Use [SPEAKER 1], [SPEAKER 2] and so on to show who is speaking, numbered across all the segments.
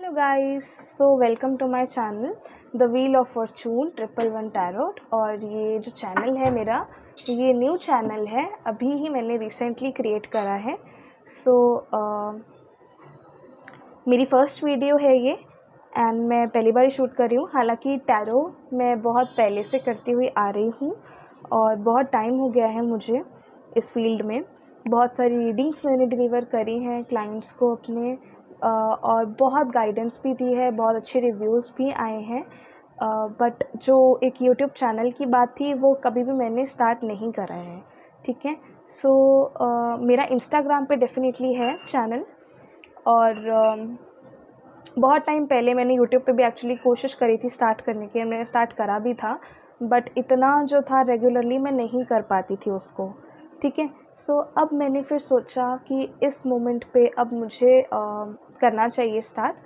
[SPEAKER 1] Hello guys, so welcome to my channel the wheel of fortune 111 tarot. और ये जो channel है मेरा, ये न्यू चैनल है, अभी ही मैंने रिसेंटली क्रिएट करा है। मेरी फर्स्ट वीडियो है ये एंड मैं पहली बार ही शूट कर रही हूँ। हालांकि टैरो मैं बहुत पहले से करती हुई आ रही हूँ और बहुत टाइम हो गया है मुझे इस फील्ड में। बहुत सारी रीडिंग्स मैंने डिलीवर करी हैं क्लाइंट्स को अपने, और बहुत गाइडेंस भी दी है, बहुत अच्छे रिव्यूज़ भी आए हैं। बट जो एक यूट्यूब चैनल की बात थी वो कभी भी मैंने स्टार्ट नहीं करा है। ठीक है, मेरा इंस्टाग्राम पे डेफिनेटली है चैनल, और बहुत टाइम पहले मैंने यूट्यूब पे भी एक्चुअली कोशिश करी थी स्टार्ट करने की, मैंने स्टार्ट करा भी था, बट इतना जो था रेगुलरली मैं नहीं कर पाती थी उसको। ठीक है, अब मैंने फिर सोचा कि इस मोमेंट पे अब मुझे करना चाहिए स्टार्ट।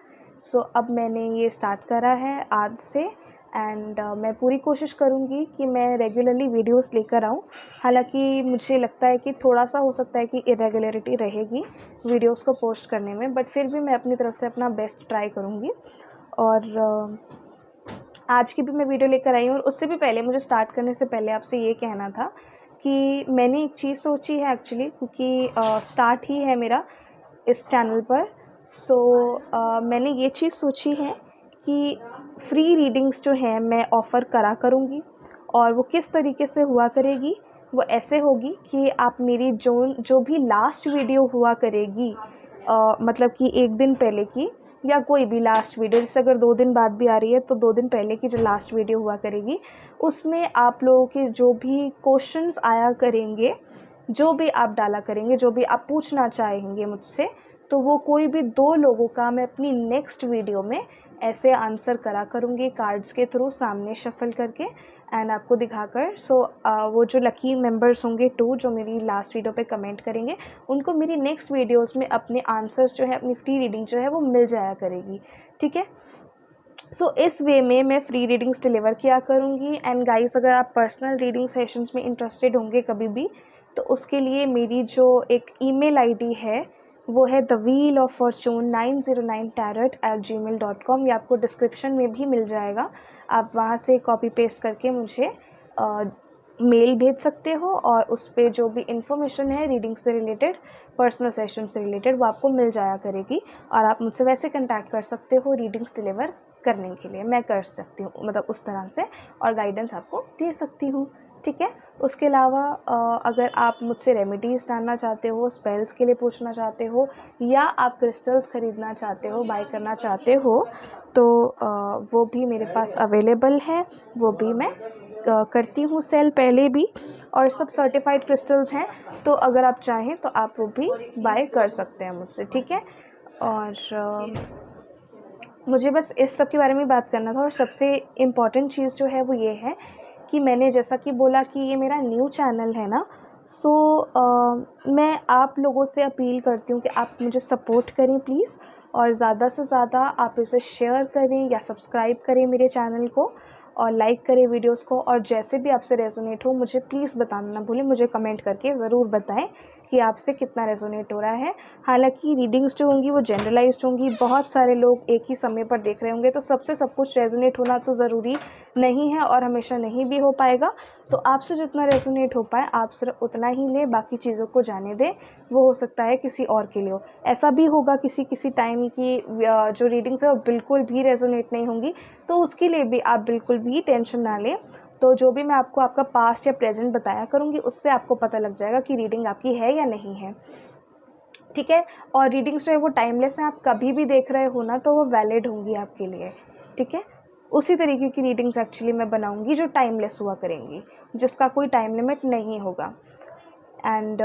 [SPEAKER 1] अब मैंने ये स्टार्ट करा है आज से एंड मैं पूरी कोशिश करूँगी कि मैं रेगुलरली वीडियोस लेकर आऊँ। हालांकि मुझे लगता है कि थोड़ा सा हो सकता है कि इरेगुलरिटी रहेगी वीडियोस को पोस्ट करने में, बट फिर भी मैं अपनी तरफ से अपना बेस्ट ट्राई करूँगी। और आज की भी मैं वीडियो लेकर आई हूँ। और उससे भी पहले, मुझे स्टार्ट करने से पहले आपसे ये कहना था कि मैंने एक चीज़ सोची है एक्चुअली, क्योंकि स्टार्ट ही है मेरा इस चैनल पर। मैंने ये चीज़ सोची है कि फ्री रीडिंग्स जो हैं मैं ऑफ़र करा करूँगी, और वो किस तरीके से हुआ करेगी, वो ऐसे होगी कि आप मेरी जो भी लास्ट वीडियो हुआ करेगी, मतलब कि एक दिन पहले की या कोई भी लास्ट वीडियो, जैसे अगर 2 दिन बाद भी आ रही है तो 2 दिन पहले की जो लास्ट वीडियो हुआ करेगी, उसमें आप लोगों के जो भी क्वेश्चंस आया करेंगे, जो भी आप डाला करेंगे, जो भी आप पूछना चाहेंगे मुझसे, तो वो कोई भी 2 लोगों का मैं अपनी नेक्स्ट वीडियो में ऐसे आंसर करा करूँगी कार्ड्स के थ्रू, सामने शफल करके एंड आपको दिखाकर। वो जो लकी मेंबर्स होंगे 2 जो मेरी लास्ट वीडियो पे कमेंट करेंगे, उनको मेरी नेक्स्ट वीडियोस में अपने आंसर्स जो है, अपनी फ्री रीडिंग जो है वो मिल जाया करेगी। ठीक है, इस वे में मैं फ्री रीडिंग्स डिलीवर किया करूँगी। एंड गाइस, अगर आप पर्सनल रीडिंग सेशंस में इंटरेस्टेड होंगे कभी भी, तो उसके लिए मेरी जो एक ईमेल आईडी है वो है thewheeloffortune909tarot@gmail.com। ये आपको डिस्क्रिप्शन में भी मिल जाएगा, आप वहाँ से कॉपी पेस्ट करके मुझे मेल भेज सकते हो, और उस पर जो भी इंफॉर्मेशन है रीडिंग से रिलेटेड, पर्सनल सेशन से रिलेटेड, वो आपको मिल जाया करेगी। और आप मुझसे वैसे कांटेक्ट कर सकते हो रीडिंग्स डिलीवर करने के लिए, मैं कर सकती हूँ, मतलब उस तरह से, और गाइडेंस आपको दे सकती हूँ। ठीक है, उसके अलावा अगर आप मुझसे रेमेडीज़ जानना चाहते हो, स्पेल्स के लिए पूछना चाहते हो, या आप क्रिस्टल्स ख़रीदना चाहते हो, बाय करना चाहते हो, तो वो भी मेरे पास अवेलेबल है, वो भी मैं करती हूँ सेल पहले भी, और सब सर्टिफाइड क्रिस्टल्स हैं। तो अगर आप चाहें तो आप वो भी बाय कर सकते हैं मुझसे। ठीक है, और मुझे बस इस सब के बारे में बात करना था। और सबसे इम्पॉर्टेंट चीज़ जो है वो ये है कि मैंने जैसा कि बोला कि ये मेरा न्यू चैनल है ना, मैं आप लोगों से अपील करती हूँ कि आप मुझे सपोर्ट करें प्लीज़, और ज़्यादा से ज़्यादा आप इसे शेयर करें या सब्सक्राइब करें मेरे चैनल को, और लाइक करें वीडियोस को। और जैसे भी आपसे रेजोनेट हो मुझे प्लीज़ बताना ना भूलें, मुझे कमेंट करके ज़रूर बताएं कि आपसे कितना रेजोनेट हो रहा है। हालांकि रीडिंग्स जो होंगी वो जनरलाइज्ड होंगी, बहुत सारे लोग एक ही समय पर देख रहे होंगे, तो सबसे सब कुछ रेजोनेट होना तो ज़रूरी नहीं है, और हमेशा नहीं भी हो पाएगा। तो आपसे जितना रेजोनेट हो पाए आप सिर्फ उतना ही लें, बाकी चीज़ों को जाने दें, वो हो सकता है किसी और के लिए हो। ऐसा भी होगा किसी किसी टाइम की जो रीडिंग्स है वो बिल्कुल भी रेजोनेट नहीं होंगी, तो उसके लिए भी आप बिल्कुल भी टेंशन ना लें। तो जो भी मैं आपको आपका पास्ट या प्रेजेंट बताया करूँगी, उससे आपको पता लग जाएगा कि रीडिंग आपकी है या नहीं है। ठीक है, और रीडिंग्स जो है वो टाइमलेस हैं, आप कभी भी देख रहे हो ना तो वो वैलिड होंगी आपके लिए। ठीक है, उसी तरीके की रीडिंग्स एक्चुअली मैं बनाऊंगी जो टाइमलेस हुआ करेंगी, जिसका कोई टाइम लिमिट नहीं होगा। एंड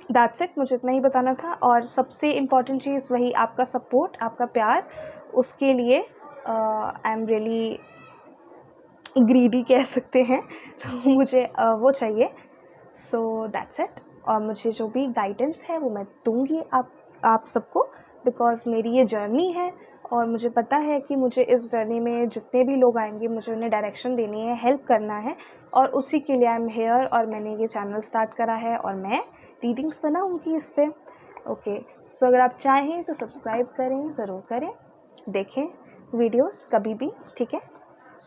[SPEAKER 1] दैट्स इट, मुझे इतना ही बताना था। और सबसे इम्पॉर्टेंट चीज़ वही आपका सपोर्ट, आपका प्यार, उसके लिए आई एम रियली ग्रीडी कह सकते हैं, तो मुझे वो चाहिए। That's it. और मुझे जो भी गाइडेंस है वो मैं दूंगी आप सबको, बिकॉज़ मेरी ये जर्नी है, और मुझे पता है कि मुझे इस जर्नी में जितने भी लोग आएंगे मुझे उन्हें डायरेक्शन देनी है, हेल्प करना है, और उसी के लिए आई एम हेयर। और मैंने ये चैनल स्टार्ट करा है और मैं रीडिंग्स बनाऊंगी इस पर। ओके, सो अगर आप चाहें तो सब्सक्राइब करें, ज़रूर करें, देखें वीडियोस कभी भी, ठीक है।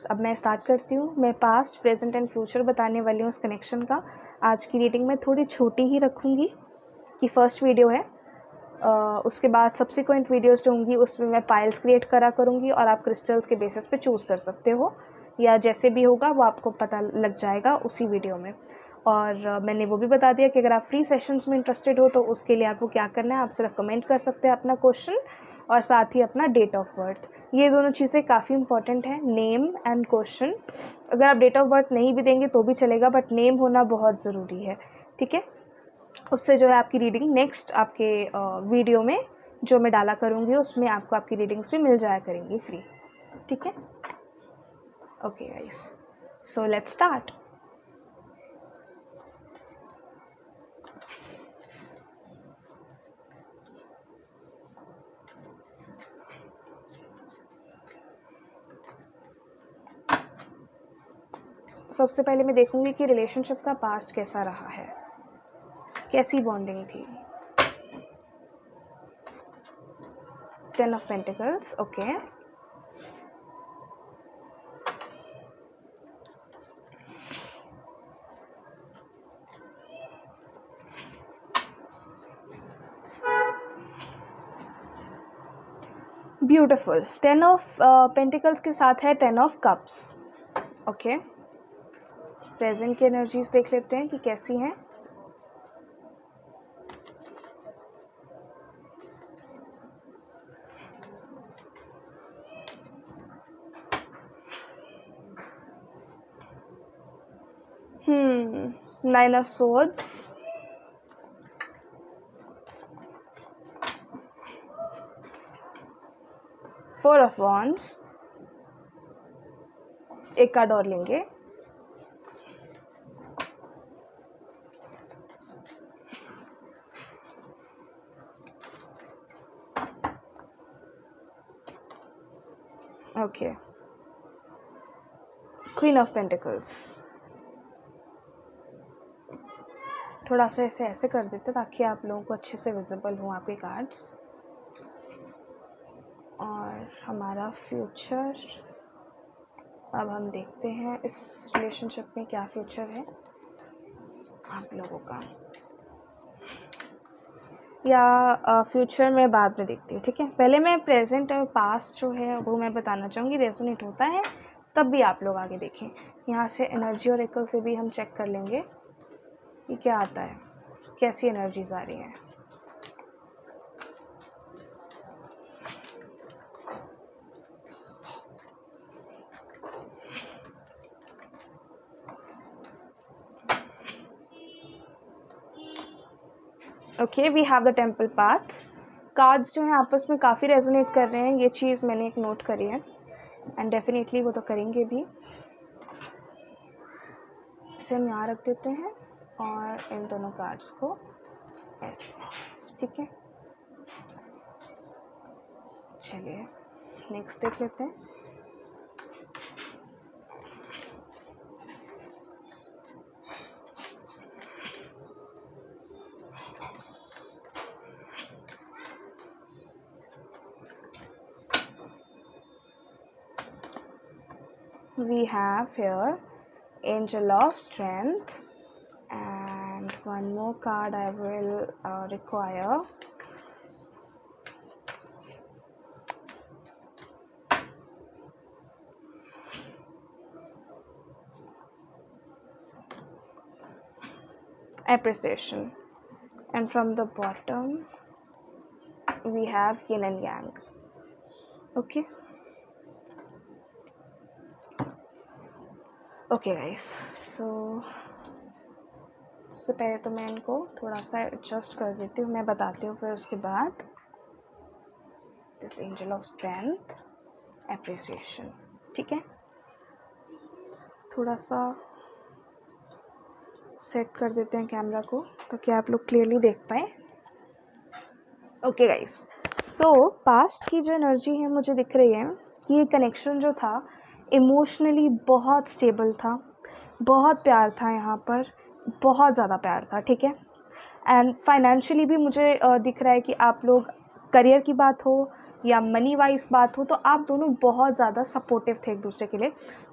[SPEAKER 1] अब मैं स्टार्ट करती हूँ। मैं पास्ट, प्रेजेंट एंड फ्यूचर बताने वाली हूँ इस कनेक्शन का। आज की रीडिंग मैं थोड़ी छोटी ही रखूँगी कि फर्स्ट वीडियो है। उसके बाद सब्सिक्वेंट वीडियोस जो होंगी उसमें मैं पाइल्स क्रिएट करा करूँगी और आप क्रिस्टल्स के बेसिस पे चूज़ कर सकते हो, या जैसे भी होगा वो आपको पता लग जाएगा उसी वीडियो में। और मैंने वो भी बता दिया कि अगर आप फ्री सेशंस में इंटरेस्टेड हो तो उसके लिए आपको क्या करना है, आप सिर्फ कमेंट कर सकते हैं अपना क्वेश्चन और साथ ही अपना डेट ऑफ बर्थ। ये दोनों चीज़ें काफ़ी इंपॉर्टेंट हैं, नेम एंड क्वेश्चन। अगर आप डेट ऑफ बर्थ नहीं भी देंगे तो भी चलेगा, बट नेम होना बहुत ज़रूरी है, ठीक है। उससे जो है आपकी रीडिंग नेक्स्ट आपके वीडियो में जो मैं डाला करूँगी उसमें आपको आपकी रीडिंग्स भी मिल जाया करेंगी फ्री, ठीक है। Okay guys, so let's start. सबसे पहले मैं देखूंगी कि रिलेशनशिप का पास्ट कैसा रहा है, कैसी बॉन्डिंग थी। 10 of pentacles, okay. Beautiful. 10 of pentacles के साथ है 10 ऑफ कप्स, ओके। प्रेजेंट की एनर्जीज देख लेते हैं कि कैसी हैं। Nine of swords, four of wands, एक कार्ड और लेंगे, ओके। Queen of pentacles. थोड़ा सा ऐसे कर देते ताकि आप लोगों को अच्छे से विजिबल हों आपके कार्ड्स। और हमारा फ्यूचर, अब हम देखते हैं इस रिलेशनशिप में क्या फ्यूचर है आप लोगों का, या फ्यूचर में बाद में देखती हूँ, ठीक है। पहले मैं प्रेजेंट और पास्ट जो है वो मैं बताना चाहूँगी, रेजोनेट होता है तब भी आप लोग आगे देखें। यहाँ से एनर्जी और एकल से भी हम चेक कर लेंगे कि क्या आता है, कैसी एनर्जीज आ रही हैं। Okay, we have the temple path. Cards जो हैं आपस में काफ़ी रेजोनेट कर रहे हैं, ये चीज़ मैंने एक नोट करी है एंड डेफिनेटली वो तो करेंगे भी। इसे हम यहाँ रख देते हैं और इन दोनों कार्ड्स को ऐसे, ठीक है। चलिए नेक्स्ट देख लेते हैं। We have here Angel of Strength, and one more card I will require. Appreciation, and from the bottom we have Yin and Yang, okay. Okay guys, so इससे पहले तो मैं इनको थोड़ा सा एडजस्ट कर देती हूँ, मैं बताती हूँ फिर उसके बाद। This angel of strength, appreciation, ठीक है। थोड़ा सा सेट कर देते हैं कैमरा को ताकि आप लोग क्लियरली देख पाए। ओके गाइस, सो पास्ट की जो एनर्जी है मुझे दिख रही है कि ये कनेक्शन जो था इमोशनली बहुत स्टेबल था, बहुत प्यार था यहाँ पर, बहुत ज़्यादा प्यार था, ठीक है। एंड फाइनेंशियली भी मुझे दिख रहा है कि आप लोग, करियर की बात हो या मनी वाइज बात हो, तो आप दोनों बहुत ज़्यादा सपोर्टिव थे एक दूसरे के लिए,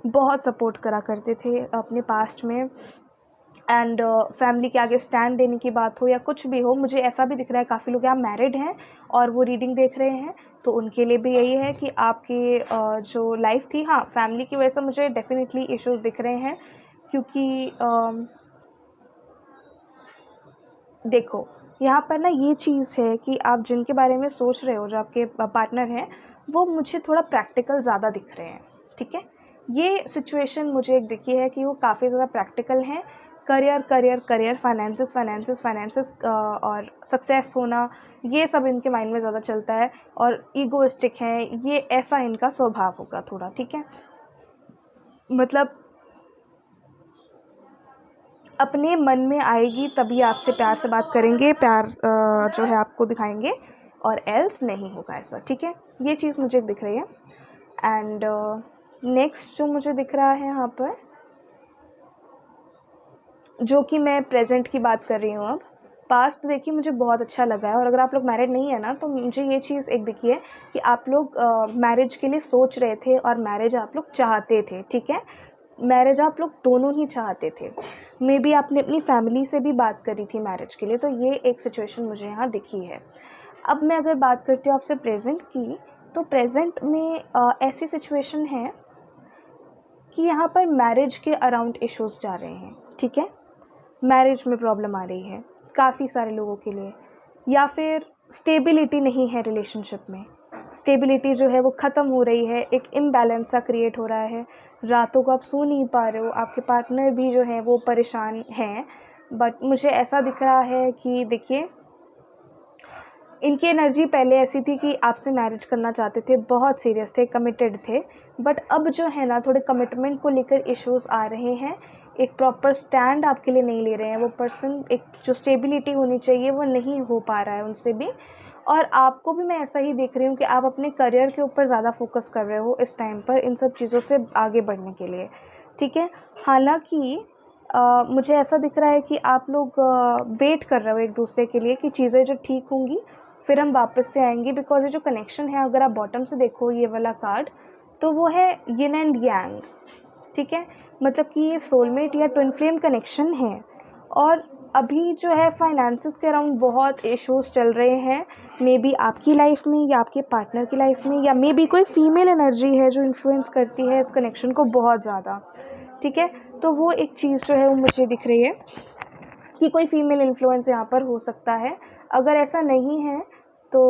[SPEAKER 1] बहुत सपोर्ट करा करते थे अपने पास्ट में। एंड फैमिली के आगे स्टैंड देने की बात हो या कुछ भी हो, मुझे ऐसा भी दिख रहा है काफ़ी लोग यहाँ मैरिड हैं और वो रीडिंग देख रहे हैं, तो उनके लिए भी यही है कि आपकी जो लाइफ थी, हाँ, फैमिली की वजह से मुझे डेफिनेटली इश्यूज दिख रहे हैं, क्योंकि देखो, यहाँ पर ना ये चीज़ है कि आप जिनके बारे में सोच रहे हो, जो आपके पार्टनर हैं, वो मुझे थोड़ा प्रैक्टिकल ज़्यादा दिख रहे हैं, ठीक है। ये सिचुएशन मुझे एक दिखी है कि वो काफ़ी ज़्यादा प्रैक्टिकल हैं। Career career career, finances finances finances और सक्सेस होना, ये सब इनके माइंड में ज़्यादा चलता है, और ईगोइस्टिक हैं, ये ऐसा इनका स्वभाव होगा थोड़ा, ठीक है। मतलब अपने मन में आएगी तभी आपसे प्यार से बात करेंगे, प्यार जो है आपको दिखाएंगे, और एल्स नहीं होगा ऐसा, ठीक है। ये चीज़ मुझे दिख रही है। एंड नेक्स्ट जो मुझे दिख रहा है यहाँ पर, जो कि मैं प्रेजेंट की बात कर रही हूँ अब, पास्ट देखिए मुझे बहुत अच्छा लगा है, और अगर आप लोग मैरिड नहीं है ना, तो मुझे ये चीज़ एक दिखी है कि आप लोग मैरिज के लिए सोच रहे थे, और मैरिज आप लोग चाहते थे, ठीक है। मैरिज आप लोग दोनों ही चाहते थे, मे बी आपने अपनी फैमिली से भी बात करी थी मैरिज के लिए, तो ये एक सिचुएशन मुझे यहाँ दिखी है। अब मैं अगर बात करती हूँ आपसे प्रेजेंट की, तो प्रेजेंट में ऐसी सिचुएशन है कि यहाँ पर मैरिज के अराउंड इश्यूज जा रहे हैं, ठीक है। मैरिज में प्रॉब्लम आ रही है काफ़ी सारे लोगों के लिए, या फिर स्टेबिलिटी नहीं है रिलेशनशिप में, स्टेबिलिटी जो है वो ख़त्म हो रही है, एक इम्बैलेंस सा क्रिएट हो रहा है, रातों को आप सो नहीं पा रहे हो, आपके पार्टनर भी जो है वो परेशान हैं। बट मुझे ऐसा दिख रहा है कि देखिए, इनकी एनर्जी पहले ऐसी थी कि आपसे मैरिज करना चाहते थे, बहुत सीरियस थे, कमिटेड थे, बट अब जो है ना, थोड़े कमिटमेंट को लेकर इश्यूज आ रहे हैं, एक प्रॉपर स्टैंड आपके लिए नहीं ले रहे हैं वो पर्सन, एक जो स्टेबिलिटी होनी चाहिए वो नहीं हो पा रहा है उनसे भी। और आपको भी मैं ऐसा ही देख रही हूँ कि आप अपने करियर के ऊपर ज़्यादा फोकस कर रहे हो इस टाइम पर, इन सब चीज़ों से आगे बढ़ने के लिए, ठीक है। हालांकि मुझे ऐसा दिख रहा है कि आप लोग वेट कर रहे हो एक दूसरे के लिए कि चीज़ें जो ठीक होंगी फिर हम वापस से आएंगे, बिकॉज ये जो कनेक्शन है, अगर आप बॉटम से देखो ये वाला कार्ड, तो वो है यिन एंड यांग, ठीक है। मतलब कि ये सोलमेट या ट्विन फ्लेम कनेक्शन है। और अभी जो है फाइनेंसिस के अराउंड बहुत इश्यूज चल रहे हैं, मे बी आपकी लाइफ में या आपके पार्टनर की लाइफ में, या मे बी कोई फीमेल एनर्जी है जो इन्फ्लुएंस करती है इस कनेक्शन को बहुत ज़्यादा, ठीक है। तो वो एक चीज़ जो है वो मुझे दिख रही है कि कोई फीमेल इन्फ्लुएंस यहाँ पर हो सकता है। अगर ऐसा नहीं है तो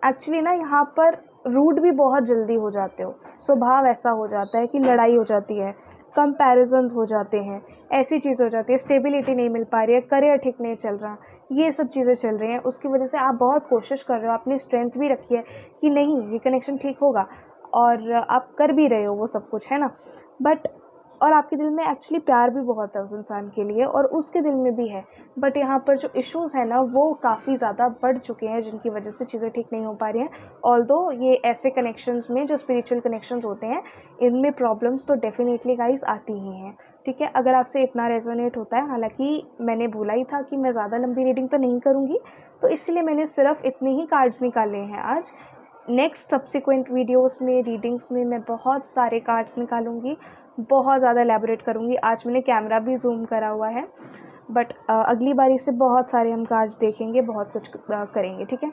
[SPEAKER 1] एक्चुअली ना यहाँ पर रूड भी बहुत जल्दी हो जाते हो, स्वभाव ऐसा हो जाता है कि लड़ाई हो जाती है, कंपैरिजन्स हो जाते हैं, ऐसी चीज़ हो जाती है, स्टेबिलिटी नहीं मिल पा रही है, करियर ठीक नहीं चल रहा, ये सब चीज़ें चल रही हैं। उसकी वजह से आप बहुत कोशिश कर रहे हो, अपनी स्ट्रेंथ भी रखी है कि नहीं ये कनेक्शन ठीक होगा, और आप कर भी रहे हो वो सब कुछ, है ना। बट और आपके दिल में एक्चुअली प्यार भी बहुत है उस इंसान के लिए, और उसके दिल में भी है, बट यहाँ पर जो इश्यूज़ हैं ना वो काफ़ी ज़्यादा बढ़ चुके हैं, जिनकी वजह से चीज़ें ठीक नहीं हो पा रही हैं। ऑल्दो ये ऐसे कनेक्शंस में जो स्पिरिचुअल कनेक्शंस होते हैं, इनमें प्रॉब्लम्स तो डेफिनेटली गाइस आती ही हैं, ठीक है। अगर आपसे इतना रेजोनेट होता है, हालांकि मैंने बोला ही था कि मैं ज़्यादा लंबी रीडिंग तो नहीं करूँगी, तो इसलिए मैंने सिर्फ इतने ही कार्ड्स निकाले हैं आज। नेक्स्ट सब्सिक्वेंट वीडियोस में, रीडिंग्स में मैं बहुत सारे कार्ड्स निकालूंगी, बहुत ज़्यादा एलैबोरेट करूँगी। आज मैंने कैमरा भी जूम करा हुआ है, बट अगली बारी से बहुत सारे हम कार्ड्स देखेंगे, बहुत कुछ करेंगे, ठीक है।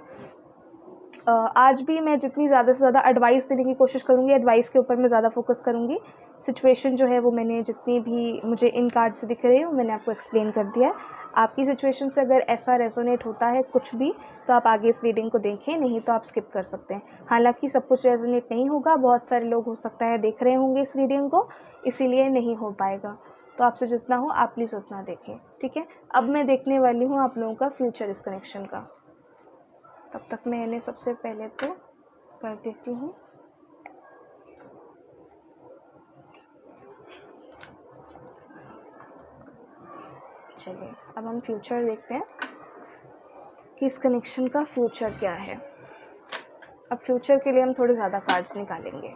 [SPEAKER 1] आज भी मैं जितनी ज़्यादा से ज़्यादा एडवाइस देने की कोशिश करूँगी, एडवाइस के ऊपर मैं ज़्यादा फोकस करूँगी। सिचुएशन जो है वो मैंने जितनी भी मुझे इन कार्ड से दिख रही है वो मैंने आपको एक्सप्लेन कर दिया है। आपकी सिचुएशन से अगर ऐसा रेजोनेट होता है कुछ भी, तो आप आगे इस रीडिंग को देखें, नहीं तो आप स्किप कर सकते हैं। हालांकि सब कुछ रेजोनेट नहीं होगा, बहुत सारे लोग हो सकता है देख रहे होंगे इस रीडिंग को, इसीलिए नहीं हो पाएगा। तो आपसे जितना हो आप प्लीज़ उतना देखें, ठीक है। अब मैं देखने वाली हूँ आप लोगों का फ्यूचर इस कनेक्शन का। तब तक मैं इन्हें सबसे पहले तो कर देती हूँ। चलिए अब हम फ्यूचर देखते हैं कि इस कनेक्शन का फ्यूचर क्या है। अब फ्यूचर के लिए हम थोड़े ज़्यादा कार्ड्स निकालेंगे।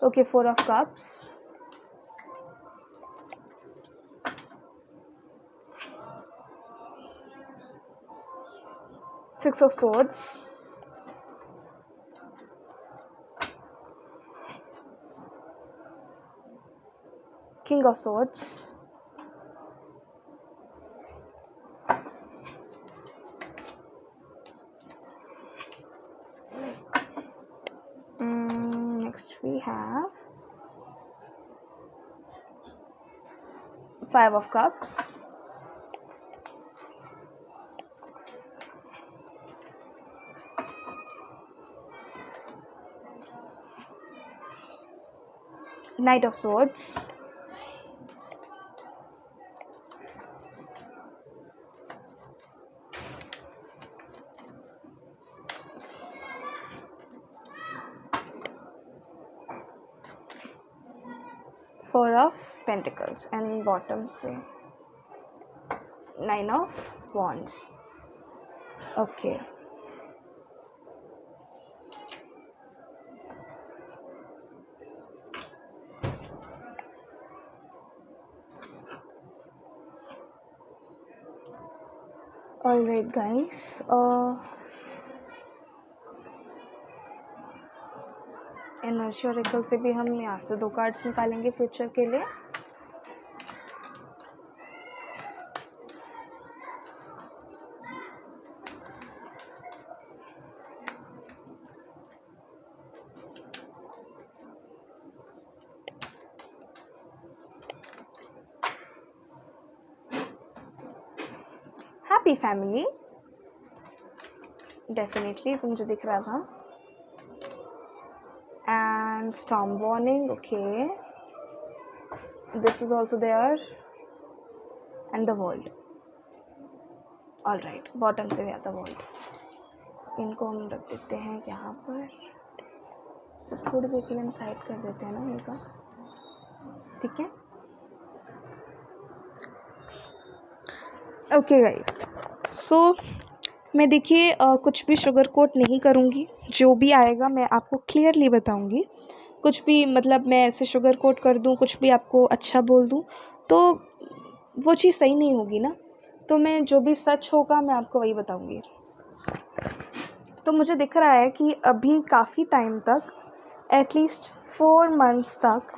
[SPEAKER 1] Okay, 4 of Cups. Six of Swords. King of Swords. Next we have 5 of Cups. Knight of Swords. Four of Pentacles and bottom से 9 of Wands. Okay. Alright guys, energy oracle से भी हम यहाँ से 2 कार्ड्स निकालेंगे future के लिए. Happy family, definitely तो मुझे दिख रहा था. And storm warning, okay, this is also there, and the world. All right, bottom से भी आता world. इनको हम रख देते हैं यहाँ पर. सब थोड़ी देर के लिए हम साइड कर देते हैं ना इनका, ठीक है. ओके गाइस, सो मैं देखिए कुछ भी शुगर कोट नहीं करूँगी. जो भी आएगा मैं आपको क्लियरली बताऊँगी. कुछ भी मतलब मैं ऐसे शुगर कोट कर दूँ, कुछ भी आपको अच्छा बोल दूँ तो वो चीज़ सही नहीं होगी ना. तो मैं जो भी सच होगा मैं आपको वही बताऊँगी. तो मुझे दिख रहा है कि अभी काफ़ी टाइम तक, एटलीस्ट 4 मंथ्स तक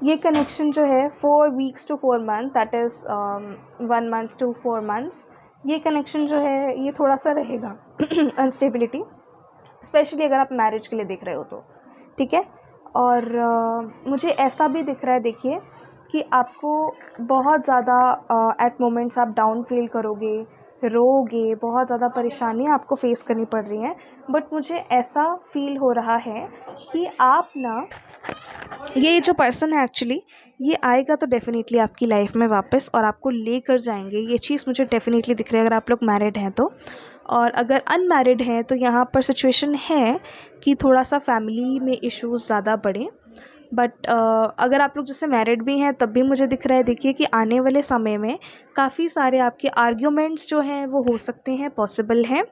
[SPEAKER 1] ये कनेक्शन जो है 4 weeks to 4 months, that is 1 month to 4 months, ये कनेक्शन जो है ये थोड़ा सा रहेगा अनस्टेबिलिटी, स्पेशली अगर आप मैरिज के लिए देख रहे हो तो, ठीक है. और मुझे ऐसा भी दिख रहा है, देखिए, कि आपको बहुत ज़्यादा एट मोमेंट्स आप डाउन फील करोगे, रोगे, बहुत ज़्यादा परेशानियाँ आपको फेस करनी पड़ रही हैं. बट मुझे ऐसा फील हो रहा है कि आप ना, ये जो पर्सन है एक्चुअली ये आएगा तो डेफ़िनेटली आपकी लाइफ में वापस और आपको लेकर जाएंगे. ये चीज़ मुझे डेफ़िनेटली दिख रही है अगर आप लोग मैरिड हैं तो. और अगर अनमैरिड हैं तो यहाँ पर सिचुएशन है कि थोड़ा सा फैमिली में इश्यूज़ ज़्यादा बढ़े. बट अगर आप लोग जैसे मैरिड भी हैं तब भी मुझे दिख रहा है, देखिए, कि आने वाले समय में काफ़ी सारे आपके आर्ग्यूमेंट्स जो हैं वो हो सकते हैं, पॉसिबल हैं.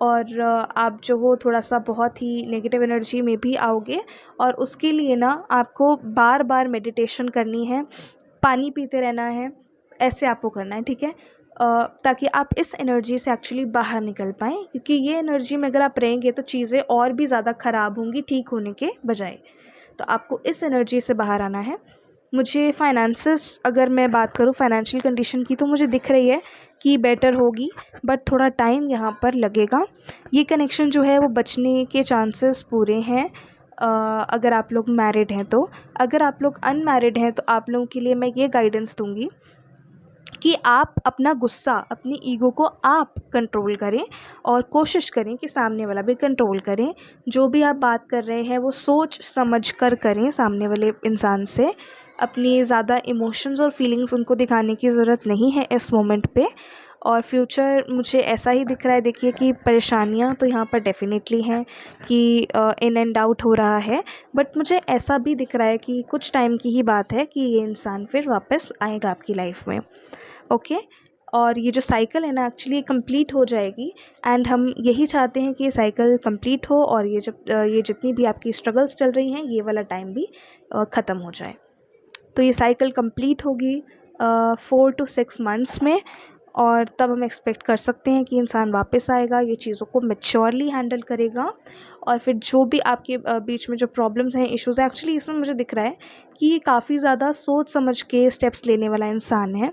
[SPEAKER 1] और आप जो हो थोड़ा सा बहुत ही नेगेटिव एनर्जी में भी आओगे. और उसके लिए ना आपको बार बार मेडिटेशन करनी है, पानी पीते रहना है, ऐसे आपको करना है, ठीक है. ताकि आप इस एनर्जी से एक्चुअली बाहर निकल पाएँ, क्योंकि ये एनर्जी में अगर आप रहेंगे तो चीज़ें और भी ज़्यादा ख़राब होंगी ठीक होने के बजाय. तो आपको इस एनर्जी से बाहर आना है. मुझे फाइनेंसेस, अगर मैं बात करूँ फाइनेंशियल कंडीशन की, तो मुझे दिख रही है कि बेटर होगी, बट थोड़ा टाइम यहाँ पर लगेगा. ये कनेक्शन जो है वो बचने के चांसेस पूरे हैं अगर आप लोग मैरिड हैं तो. अगर आप लोग अनमैरिड हैं तो आप लोगों के लिए मैं ये गाइडेंस दूँगी कि आप अपना गुस्सा, अपनी ईगो को आप कंट्रोल करें और कोशिश करें कि सामने वाला भी कंट्रोल करें. जो भी आप बात कर रहे हैं वो सोच समझ कर करें सामने वाले इंसान से. अपनी ज़्यादा इमोशंस और फीलिंग्स उनको दिखाने की ज़रूरत नहीं है इस मोमेंट पे. और फ्यूचर मुझे ऐसा ही दिख रहा है, देखिए, कि परेशानियां तो यहाँ पर डेफ़िनेटली हैं कि इन एंड आउट हो रहा है. बट मुझे ऐसा भी दिख रहा है कि कुछ टाइम की ही बात है कि ये इंसान फिर वापस आएगा आपकी लाइफ में. ओके. और ये जो साइकिल है ना एक्चुअली कंप्लीट हो जाएगी, एंड हम यही चाहते हैं कि ये साइकिल कंप्लीट हो और ये जितनी भी आपकी स्ट्रगल्स चल रही हैं ये वाला टाइम भी ख़त्म हो जाए। तो ये साइकिल कंप्लीट होगी 4 to 6 मंथ्स में, और तब हम एक्सपेक्ट कर सकते हैं कि इंसान वापस आएगा, ये चीज़ों को मैच्योरली हैंडल करेगा, और फिर जो भी आपके बीच में जो प्रॉब्लम्स हैं, इश्यूज़ हैं, एक्चुअली इसमें मुझे दिख रहा है कि ये काफ़ी ज़्यादा सोच समझ के स्टेप्स लेने वाला इंसान है।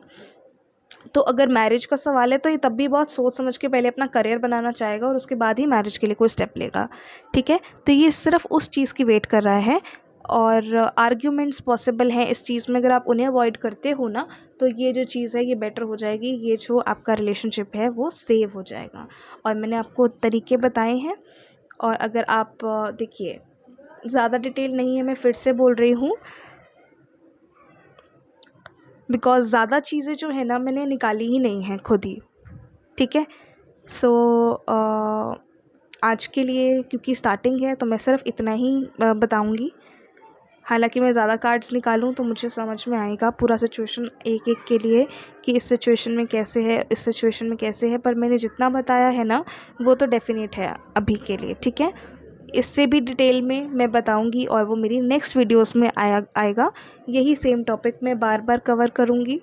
[SPEAKER 1] तो अगर मैरिज का सवाल है तो ये तब भी बहुत सोच समझ के पहले अपना करियर बनाना चाहेगा और उसके बाद ही मैरिज के लिए कोई स्टेप लेगा, ठीक है। तो ये सिर्फ उस चीज़ की वेट कर रहा है, और आर्ग्यूमेंट्स पॉसिबल हैं इस चीज़ में, अगर आप उन्हें अवॉइड करते हो ना तो ये जो चीज़ है ये बेटर हो जाएगी, ये जो आपका रिलेशनशिप है वो सेव हो जाएगा। और मैंने आपको तरीके बताए हैं, और अगर आप देखिए ज़्यादा डिटेल नहीं है, मैं फिर से बोल रही हूँ, बिकॉज़ ज़्यादा चीज़ें जो है ना मैंने निकाली ही नहीं हैं खुद ही, ठीक है। सो आज के लिए क्योंकि स्टार्टिंग है तो मैं सिर्फ इतना ही बताऊंगी। हालांकि मैं ज़्यादा कार्ड्स निकालूं तो मुझे समझ में आएगा पूरा सिचुएशन एक एक के लिए कि इस सिचुएशन में कैसे है, इस सिचुएशन में कैसे है, पर मैंने जितना बताया है ना वो तो डेफिनेट है अभी के लिए, ठीक है। इससे भी डिटेल में मैं बताऊंगी और वो मेरी नेक्स्ट वीडियोस में आएगा। यही सेम टॉपिक मैं बार बार कवर करूंगी।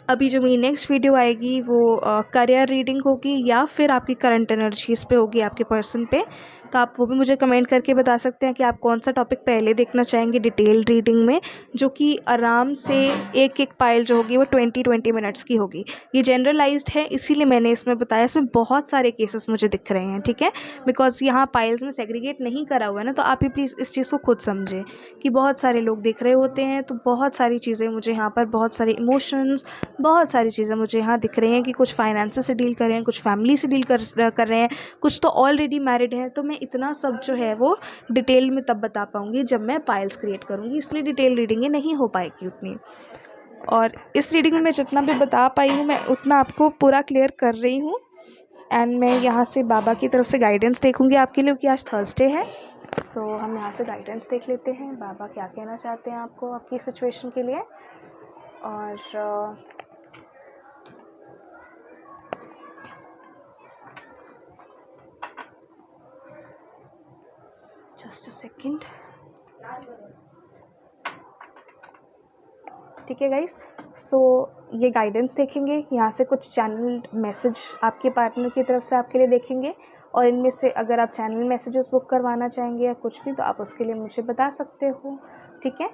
[SPEAKER 1] अभी जो मेरी नेक्स्ट वीडियो आएगी वो करियर रीडिंग होगी या फिर आपकी करंट एनर्जीज़ पे होगी, आपके पर्सन पे। तो आप वो भी मुझे कमेंट करके बता सकते हैं कि आप कौन सा टॉपिक पहले देखना चाहेंगे डिटेल रीडिंग में, जो कि आराम से एक एक पाइल जो होगी वो 20 मिनट्स की होगी। ये जनरलाइज्ड है इसीलिए मैंने इसमें बताया, इसमें बहुत सारे केसेस मुझे दिख रहे हैं, ठीक है। बिकॉज यहाँ पाइल्स में सेग्रीगेट नहीं करा हुआ है ना, तो आप ही प्लीज़ इस चीज़ को खुद समझें कि बहुत सारे लोग देख रहे होते हैं, तो बहुत सारी चीज़ें मुझे यहाँ पर, बहुत सारे इमोशंस, बहुत सारी चीज़ें मुझे यहाँ दिख रही हैं कि कुछ फाइनेंस से डील कर रहे हैं, कुछ फैमिली से डील कर रहे हैं, कुछ तो ऑलरेडी मैरिड हैं। तो मैं इतना सब जो है वो डिटेल में तब बता पाऊँगी जब मैं पाइल्स क्रिएट करूँगी, इसलिए डिटेल रीडिंग ये नहीं हो पाएगी उतनी। और इस रीडिंग में मैं जितना भी बता पाई हूँ मैं उतना आपको पूरा क्लियर कर रही हूँ। एंड मैं यहाँ से बाबा की तरफ से गाइडेंस देखूँगी आपके लिए, क्योंकि आज थर्सडे है। सो हम यहाँ से गाइडेंस देख लेते हैं, बाबा क्या कहना चाहते हैं आपको आपकी सिचुएशन के लिए। और जस्ट अ सेकेंड, ठीक है गाइस। सो ये गाइडेंस देखेंगे, यहाँ से कुछ चैनल मैसेज आपके पार्टनर की तरफ से आपके लिए देखेंगे, और इनमें से अगर आप चैनल मैसेजेस बुक करवाना चाहेंगे या कुछ भी तो आप उसके लिए मुझे बता सकते हो, ठीक है।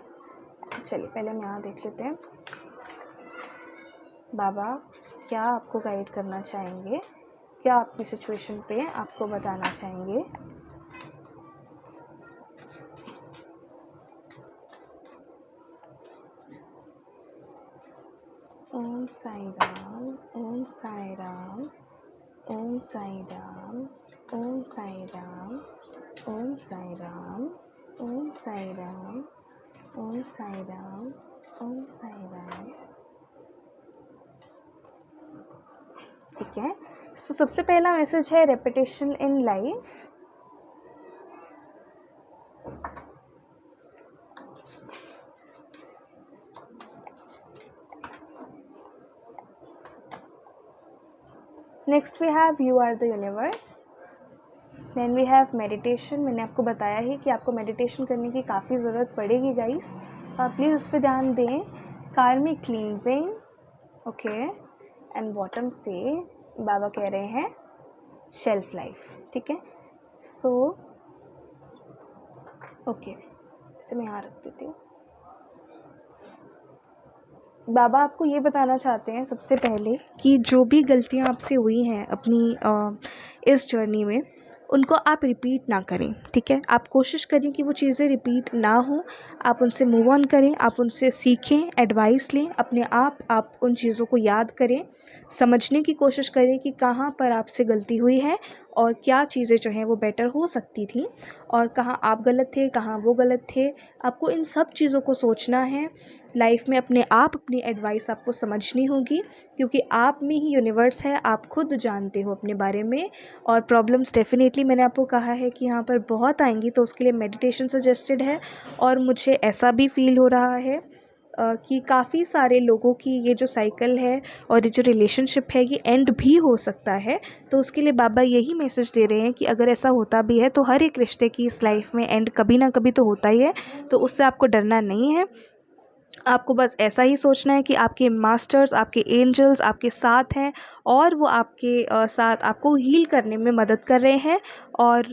[SPEAKER 1] चलिए पहले हम यहाँ देख लेते हैं बाबा क्या आपको गाइड करना चाहेंगे, क्या आपकी सिचुएशन पे आपको बताना चाहेंगे। ओम साई राम, ओम साई राम, ओम साई राम, ओम साई राम, ओम साई राम, ओम साई राम, ओम साई राम, ओम साई राम, ठीक है। सो सबसे पहला मैसेज है repetition in life. Next we have you are the universe. Then we have meditation. मैंने आपको बताया ही कि आपको मेडिटेशन करने की काफ़ी ज़रूरत पड़ेगी गाइस, तो आप प्लीज़ उस पर ध्यान दें। कार्मिक क्लींजिंग, ओके। एंड बॉटम से बाबा कह रहे हैं शेल्फ लाइफ, ठीक है। सो ओके, इसे मैं यहाँ रख देती हूँ। बाबा आपको ये बताना चाहते हैं सबसे पहले कि जो भी गलतियाँ आपसे हुई हैं अपनी इस जर्नी में, उनको आप रिपीट ना करें, ठीक है। आप कोशिश करें कि वो चीज़ें रिपीट ना हो, आप उनसे मूव ऑन करें, आप उनसे सीखें, एडवाइस लें अपने आप उन चीज़ों को याद करें, समझने की कोशिश करें कि कहाँ पर आपसे गलती हुई है और क्या चीज़ें जो हैं वो बेटर हो सकती थी, और कहाँ आप गलत थे, कहाँ वो गलत थे। आपको इन सब चीज़ों को सोचना है लाइफ में, अपने आप अपनी एडवाइस आपको समझनी होगी, क्योंकि आप में ही यूनिवर्स है, आप खुद जानते हो अपने बारे में। और प्रॉब्लम्स डेफिनेटली मैंने आपको कहा है कि यहाँ पर बहुत आएंगी, तो उसके लिए मेडिटेशन सजेस्टेड है। और मुझे ऐसा भी फील हो रहा है कि काफ़ी सारे लोगों की ये जो साइकिल है और ये जो रिलेशनशिप है ये एंड भी हो सकता है। तो उसके लिए बाबा यही मैसेज दे रहे हैं कि अगर ऐसा होता भी है तो हर एक रिश्ते की इस लाइफ में एंड कभी ना कभी तो होता ही है, तो उससे आपको डरना नहीं है। आपको बस ऐसा ही सोचना है कि आपके मास्टर्स, आपके एंजल्स आपके साथ हैं और वो आपके साथ आपको हील करने में मदद कर रहे हैं। और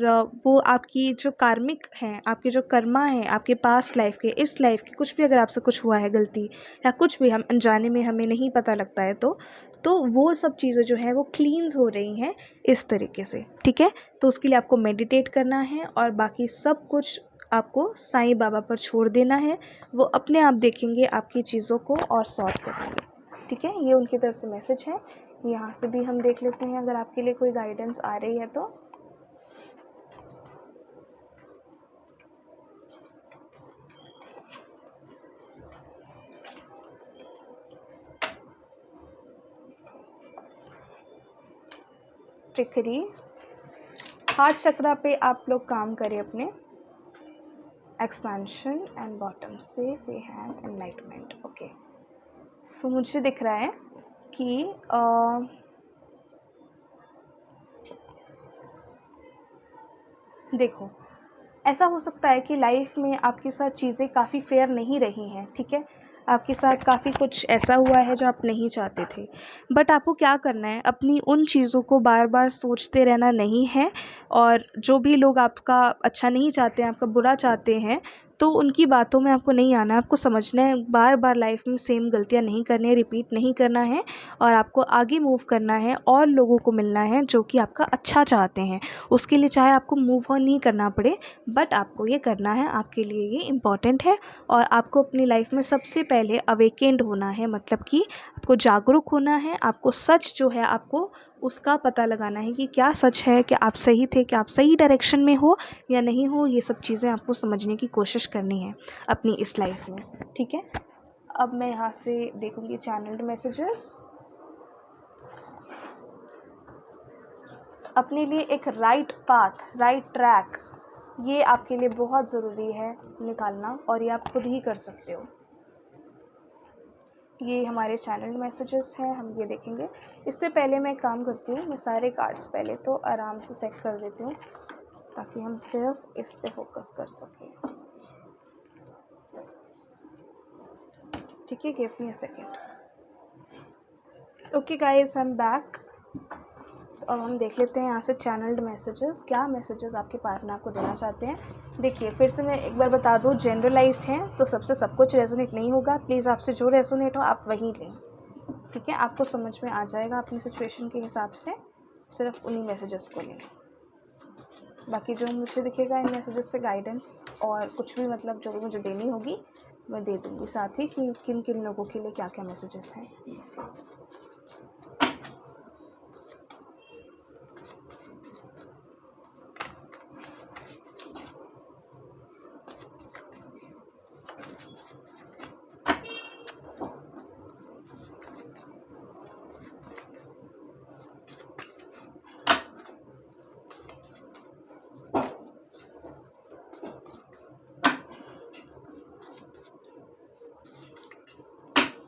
[SPEAKER 1] वो आपकी जो कार्मिक हैं, आपके जो कर्मा हैं, आपके पास्ट लाइफ के, इस लाइफ के, कुछ भी अगर आपसे कुछ हुआ है गलती या कुछ भी हम अनजाने में हमें नहीं पता लगता है तो वो सब चीज़ें जो हैं वो क्लींस हो रही हैं इस तरीके से, ठीक है। तो उसके लिए आपको मेडिटेट करना है और बाकी सब कुछ आपको साईं बाबा पर छोड़ देना है। वो अपने आप देखेंगे आपकी चीज़ों को और सॉर्ट करेंगे, ठीक है। ये उनकी तरफ से मैसेज है। यहाँ से भी हम देख लेते हैं अगर आपके लिए कोई गाइडेंस आ रही है तो। ट्रिकरी, हार्ट चक्रा पे आप लोग काम करें अपने। एक्सपेंशन एंड बॉटम से we have enlightenment. Okay, so मुझे दिख रहा है कि देखो, ऐसा हो सकता है कि लाइफ में आपके साथ चीज़ें काफ़ी फेयर नहीं रही हैं, ठीक है। आपके साथ काफ़ी कुछ ऐसा हुआ है जो आप नहीं चाहते थे, बट आपको क्या करना है, अपनी उन चीज़ों को बार बार सोचते रहना नहीं है। और जो भी लोग आपका अच्छा नहीं चाहते हैं, आपका बुरा चाहते हैं, तो उनकी बातों में आपको नहीं आना है। आपको समझना है बार बार लाइफ में सेम गलतियाँ नहीं करनी है, रिपीट नहीं करना है और आपको आगे मूव करना है और लोगों को मिलना है जो कि आपका अच्छा चाहते हैं। उसके लिए चाहे आपको मूव ऑन नहीं करना पड़े, बट आपको ये करना है, आपके लिए ये इम्पॉर्टेंट है। और आपको अपनी लाइफ में सबसे पहले अवेकेंड होना है, मतलब कि आपको जागरूक होना है। आपको सच जो है आपको उसका पता लगाना है कि क्या सच है, कि आप सही थे, कि आप सही डायरेक्शन में हो या नहीं हो। ये सब चीज़ें आपको समझने की कोशिश करनी है अपनी इस लाइफ में, ठीक है। अब मैं यहाँ से देखूँगी चैनल्ड मैसेजेस। अपने लिए एक राइट पाथ, राइट ट्रैक, ये आपके लिए बहुत ज़रूरी है निकालना, और ये आप खुद ही कर सकते हो। ये हमारे चैनल मैसेजेस हैं, हम ये देखेंगे। इससे पहले मैं काम करती हूँ, मैं सारे कार्ड्स पहले तो आराम से सेट कर देती हूँ ताकि हम सिर्फ इस पे फोकस कर सकें, ठीक है। Give me a second. Okay guys, I am back. अब हम देख लेते हैं यहाँ से चैनल्ड मैसेजेस, क्या मैसेजेस आपके पार्टनर आपको देना चाहते हैं। देखिए, फिर से मैं एक बार बता दूँ, जनरलाइज्ड हैं तो सबसे सब कुछ रेजोनेट नहीं होगा। प्लीज़ आपसे जो रेजोनेट हो आप वही लें, ठीक है। आपको समझ में आ जाएगा अपनी सिचुएशन के हिसाब से, सिर्फ उन्हीं मैसेजेस को लें। बाकी जो मुझे दिखेगा इन मैसेजेस से गाइडेंस और कुछ भी, मतलब जो भी मुझे देनी होगी मैं दे दूँगी, साथ ही कि किन किन लोगों के लिए क्या क्या मैसेजेस हैं।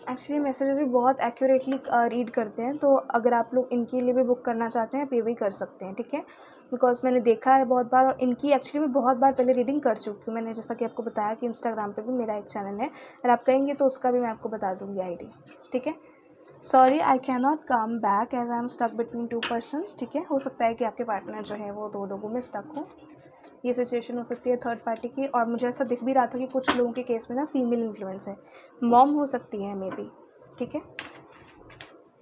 [SPEAKER 1] एक्चुअली मैसेजेस भी बहुत एक्यूरेटली रीड करते हैं, तो अगर आप लोग इनके लिए भी बुक करना चाहते हैं आप ये भी कर सकते हैं, ठीक है। बिकॉज मैंने देखा है बहुत बार, और इनकी एक्चुअली मैं बहुत बार पहले रीडिंग कर चुकी हूँ। मैंने जैसा कि आपको बताया कि इंस्टाग्राम पे भी मेरा एक चैनल है, अगर आप कहेंगे तो उसका भी मैं आपको बता दूँगी आईडी, ठीक है। Sorry I can not come back as I am stuck between 2 persons, ठीक है। हो सकता है कि आपके पार्टनर जो है वो 2 लोगों में स्टक हो, ये सिचुएशन हो सकती है थर्ड पार्टी की। और मुझे ऐसा दिख भी रहा था कि कुछ लोगों के केस में ना फीमेल इन्फ्लुएंस है, मॉम हो सकती है मे बी, ठीक है,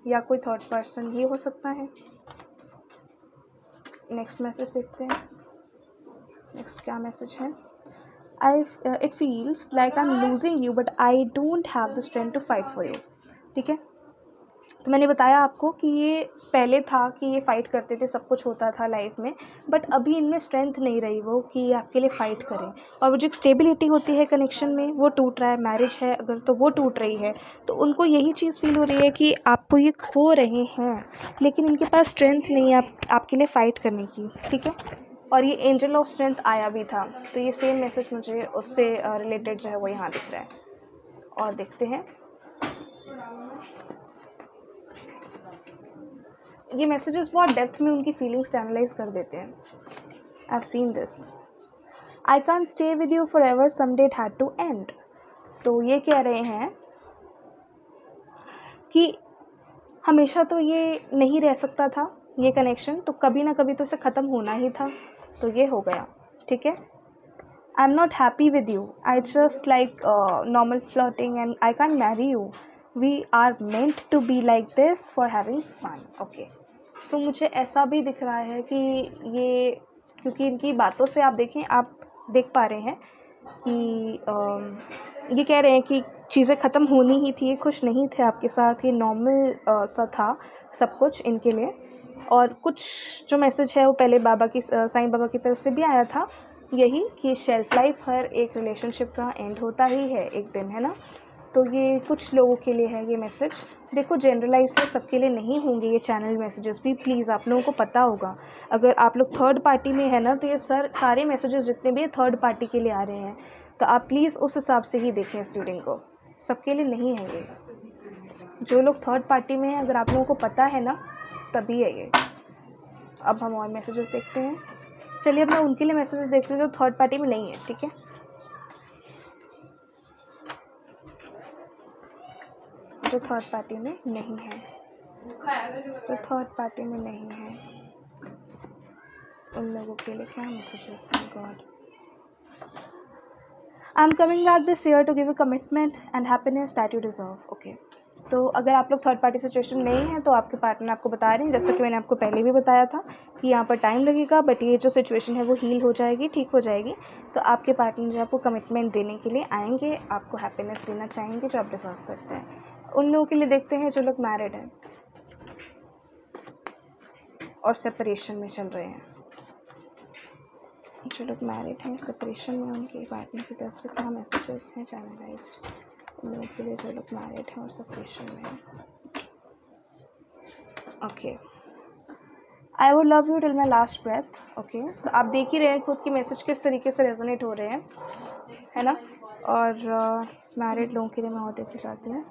[SPEAKER 1] या कोई थर्ड पर्सन ही हो सकता है। नेक्स्ट मैसेज देखते हैं। नेक्स्ट क्या मैसेज है। It feels like I am losing you but I don't have the strength to fight for you, ठीक है। तो मैंने बताया आपको कि ये पहले था कि ये फ़ाइट करते थे, सब कुछ होता था लाइफ में, बट अभी इनमें स्ट्रेंथ नहीं रही वो कि ये आपके लिए फ़ाइट करें। और वो जो एक स्टेबिलिटी होती है कनेक्शन में, वो टूट रहा है। मैरिज है अगर तो वो टूट रही है, तो उनको यही चीज़ फील हो रही है कि आपको ये खो रहे हैं, लेकिन इनके पास स्ट्रेंथ नहीं है आपके लिए फ़ाइट करने की, ठीक है। और ये एंजल ऑफ स्ट्रेंथ आया भी था, तो ये सेम मैसेज मुझे उससे रिलेटेड जो है वो यहाँ दिख रहा है। और देखते हैं। ये मैसेजेस बहुत डेप्थ में उनकी फीलिंग्स एनालाइज कर देते हैं। I have seen this. I can stay with you forever, someday it had to end. तो ये कह रहे हैं कि हमेशा तो ये नहीं रह सकता था ये कनेक्शन, तो कभी ना कभी तो इसे ख़त्म होना ही था। तो ये हो गया, ठीक है। I am not happy with you, I just like normal flirting and I can marry you, we are meant to be like this for having fun. Okay, so मुझे ऐसा भी दिख रहा है कि ये, क्योंकि इनकी बातों से आप देखें, आप देख पा रहे हैं कि ये कह रहे हैं कि चीज़ें ख़त्म होनी ही थी, ये खुश नहीं थे आपके साथ, ये नॉर्मल सा था सब कुछ इनके लिए। और कुछ जो मैसेज है वो पहले बाबा की, साईं बाबा की तरफ से भी आया था, यही कि शेल्फ लाइफ हर एक रिलेशनशिप का एंड होता ही है एक दिन, है ना। तो ये कुछ लोगों के लिए है ये मैसेज। देखो, जनरलाइज तो सबके लिए नहीं होंगे ये चैनल मैसेजेस भी, प्लीज़ आप लोगों को पता होगा। अगर आप लोग थर्ड पार्टी में है ना, तो ये सारे मैसेजेस जितने भी थर्ड पार्टी के लिए आ रहे हैं, तो आप प्लीज़ उस हिसाब से ही देखें इस रीडिंग को, सबके लिए नहीं है ये। जो लोग थर्ड पार्टी में हैं, अगर आप लोगों को पता है ना, तभी है ये। अब हम और मैसेजेस देखते हैं। चलिए, अब मैं उनके लिए मैसेजेस देखती हूँ जो थर्ड पार्टी में नहीं है, ठीक है। जो थर्ड पार्टी में नहीं है, जो थर्ड पार्टी में नहीं है, उन लोगों के लिए क्या मैसेजेस हैं। God, I am coming back this year to give you commitment and happiness that you deserve. Okay, तो अगर आप लोग थर्ड पार्टी सिचुएशन नहीं है, तो आपके पार्टनर आपको बता रहे हैं, जैसा कि मैंने आपको पहले भी बताया था, कि यहाँ पर टाइम लगेगा, बट ये जो सिचुएशन है वो हील हो जाएगी, ठीक हो जाएगी। तो आपके पार्टनर जो आपको कमिटमेंट देने के लिए आएंगे, आपको हैप्पीनेस देना चाहेंगे जो आप डिजर्व करते हैं। उन लोगों के लिए देखते हैं जो लोग मैरिड हैं और सेपरेशन में चल रहे हैं। जो लोग मैरिड हैं, सेपरेशन में, उनके पार्टनर की तरफ से क्या मैसेजेस हैं चैनलाइज्ड उन लोगों के लिए जो लोग मैरिड हैं और सेपरेशन में हैं। Okay, I would love you till my last breath. Okay, so आप देख ही रहे हैं खुद की मैसेज किस तरीके से रेजोनेट हो रहे हैं, है ना। और मैरिड लोगों के लिए मैं और देखना चाहती हूँ।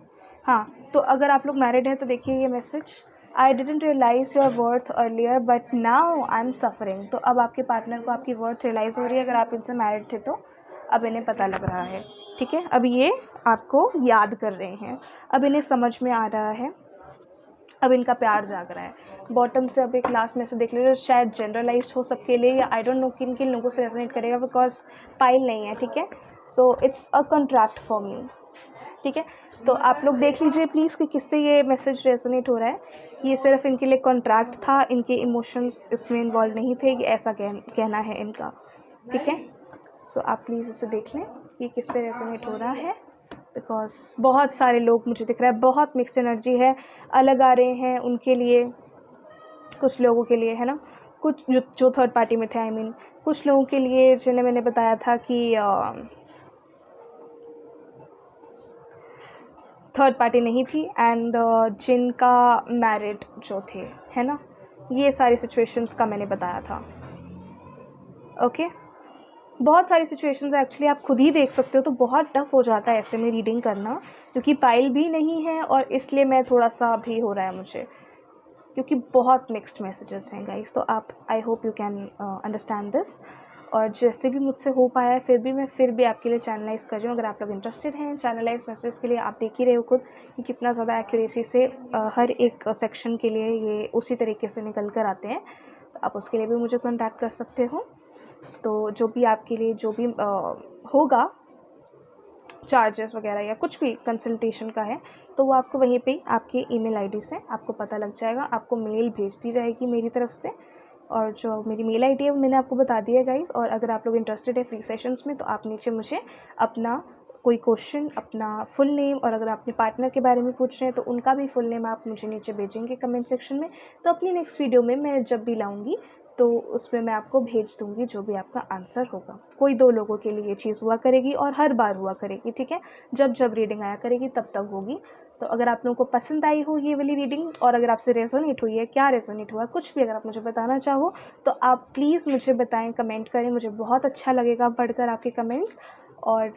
[SPEAKER 1] हाँ, तो अगर आप लोग मैरिड हैं तो देखिए ये message, I didn't realise your worth earlier but now I am suffering. तो अब आपके पार्टनर को आपकी वर्थ रियलाइज़ हो रही है। अगर आप इनसे मैरिड थे तो अब इन्हें पता लग रहा है, ठीक है। अब ये आपको याद कर रहे हैं, अब इन्हें समझ में आ रहा है, अब इनका प्यार जाग रहा है। बॉटम से अब एक लास्ट में से देख लीजिए, शायद जनरलाइज हो सबके लिए, या आई डोंट नो किन किन लोगों से रेजोनेट करेगा, बिकॉज पाइल नहीं है, ठीक है। So it's a contract for me, ठीक है। तो आप लोग देख लीजिए प्लीज़ कि किससे ये मैसेज रेजोनेट हो रहा है। ये सिर्फ इनके लिए कॉन्ट्रैक्ट था, इनके इमोशंस इसमें इन्वॉल्व नहीं थे, कि ऐसा कहना है इनका, ठीक है। सो आप प्लीज़ इसे देख लें कि किससे रेजोनेट हो रहा है, बिकॉज बहुत सारे लोग मुझे दिख रहा है, बहुत मिक्स एनर्जी है, अलग आ रहे हैं उनके लिए, कुछ लोगों के लिए, है ना। कुछ जो थर्ड पार्टी में थे, आई मीन कुछ लोगों के लिए जिन्हें मैंने बताया था कि थर्ड पार्टी नहीं थी, एंड जिनका मैरिड जो थे, है ना। ये सारी सिचुएशंस का मैंने बताया था। ओके, बहुत सारी सिचुएशंस एक्चुअली आप खुद ही देख सकते हो, तो बहुत टफ हो जाता है ऐसे में रीडिंग करना, क्योंकि पाइल भी नहीं है, और इसलिए मैं थोड़ा सा भी हो रहा है मुझे, क्योंकि बहुत मिक्स्ड मैसेजेस हैं गाइस। तो आप, I hope you can understand this. और जैसे भी मुझसे हो पाया है, फिर भी आपके लिए चैनलाइज कर रही हूँ। अगर आप लोग इंटरेस्टेड हैं चैनलाइज मैसेज के लिए, आप देख ही रहे हो खुद कि कितना ज़्यादा एक्यूरेसी से हर एक सेक्शन के लिए ये उसी तरीके से निकल कर आते हैं। तो आप उसके लिए भी मुझे कॉन्टैक्ट कर सकते हो। तो जो भी आपके लिए जो भी होगा, चार्जेस वगैरह या कुछ भी कंसल्टेशन का है, तो वो आपको वहीं पे आपके ईमेल आईडी से आपको पता लग जाएगा, आपको मेल भेज दी जाएगी मेरी तरफ से। और जो मेरी मेल आईडी है वो मैंने आपको बता दिया गाइस। और अगर आप लोग इंटरेस्टेड है फ्री सेशंस में, तो आप नीचे मुझे अपना कोई क्वेश्चन, अपना फुल नेम, और अगर आप अपने पार्टनर के बारे में पूछ रहे हैं तो उनका भी फुल नेम आप मुझे नीचे भेजेंगे कमेंट सेक्शन में। तो अपनी नेक्स्ट वीडियो में मैं जब भी लाऊंगी तो उसमें मैं आपको भेज दूंगी जो भी आपका आंसर होगा। कोई 2 लोगों के लिए ये चीज़ हुआ करेगी और हर बार हुआ करेगी, ठीक है। जब जब रीडिंग आया करेगी तब तब होगी। तो अगर आप लोगों को पसंद आई हो ये वाली रीडिंग, और अगर आपसे रेजोनेट हुई है, क्या रेजोनेट हुआ, कुछ भी अगर आप मुझे बताना चाहो, तो आप प्लीज़ मुझे बताएं, कमेंट करें, मुझे बहुत अच्छा लगेगा पढ़कर आपके कमेंट्स। और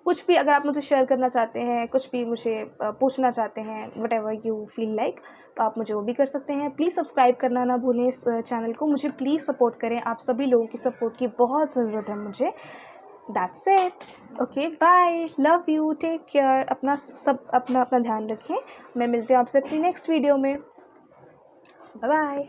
[SPEAKER 1] कुछ भी अगर आप मुझे शेयर करना चाहते हैं, कुछ भी मुझे पूछना चाहते हैं, व्हाटएवर यू फील लाइक, तो आप मुझे वो भी कर सकते हैं। प्लीज़ सब्सक्राइब करना ना भूलें इस चैनल को। मुझे प्लीज़ सपोर्ट करें, आप सभी लोगों की सपोर्ट की बहुत ज़रूरत है मुझे। That's it. Okay, bye, love you, take care, अपना ध्यान रखें। मैं मिलती हूँ आपसे अपनी नेक्स्ट वीडियो में। Bye bye.